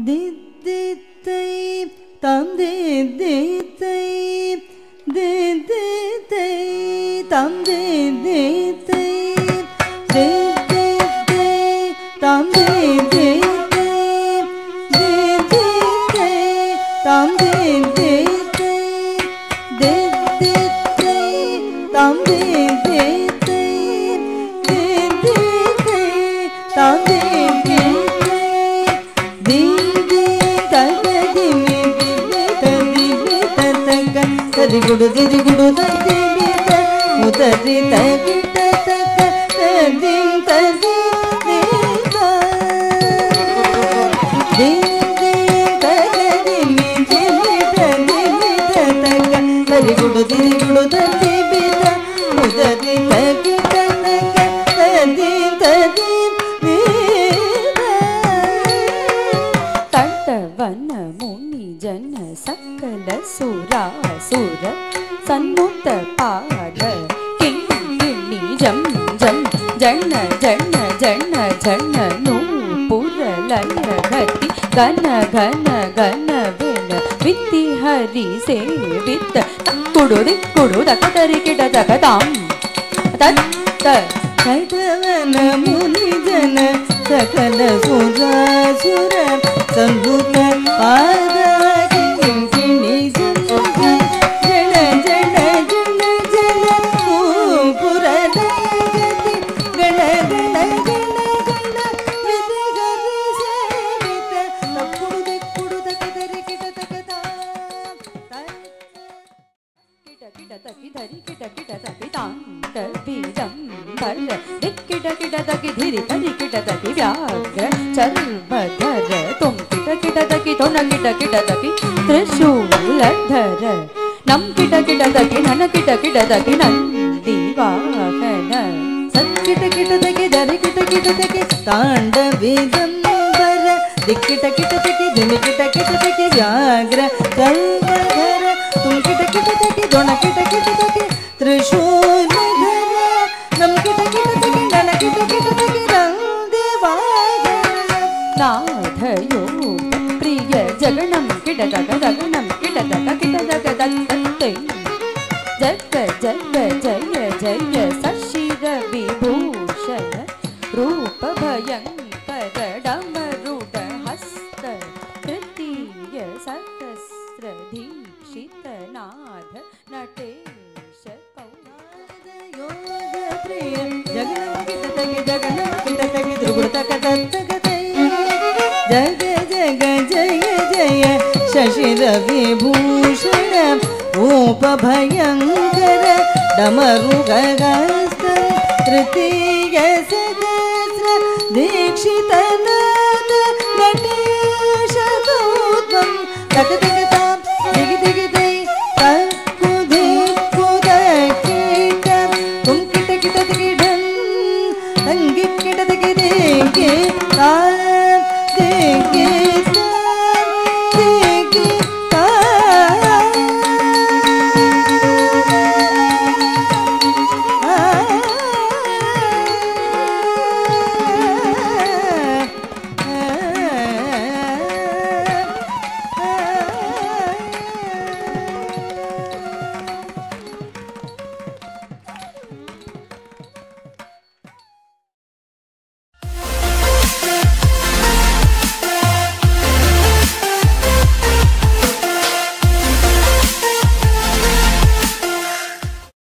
தித்தித்தை தம் தித்தித்தை தித்தித்தை தம் தித்தித்தை தித்தித்தை தம் தித்தித்தை தித்தித்தை தம் தித்தித்தை தித்தித்தை தம் தித்தித்தை தித்தித்தை தம் தித்தித்தை Gudu didi gudu dadi bita mudadi tagita taka tadin tadin dita din din tagadi miti bita dibita taka tadi gudu didi gudu dadi bita mudadi tagita taka tadin tadin dita Tantavana muni jana sakala sura sura Sanmutta pada kini jam jam janna janna janna janna nupura lana ghati gana gana gana vena vitti hari sevita kudu dakatari kita dakatam tat tat Tantavana muni jana sakala sura sura Sanmutta pada त्रिशूलधर नम kit kit तकी none kit kit तकी नंदी वाहन सत kit kit तकी दर kit kit तकी तांडवीदंबर दिक kit kit तकी धिम kit kit तकी व्याघ्र सर्वधर तुम kit kit तकी दोण kit kit तकी त्रिशूलधर नम kit kit तकी none kit kit तकी नंदी वाहन नाथ योग प्रिय जगनम kit तक जगनम kit तक दत्तते जग जग जय जय सशिर विभूषण रूप भयंकर डमरुड हस्त तृतीय सहस्र दीक्षित नाथ नटेश योग प्रिय जगनम किट तक ध्रुव तक दत्तते जग जग जय जय शशिर विभूषण रूप भयंकर डमरुग हस्त तृतीय सहस्र दीक्षित नाथ नटेश गौतम तक तक ताम दिग दिग दई तक्कु धिक्कु दक्किट तुम किट किट तकी ढन अंगि किट तकी देगे ताम देगे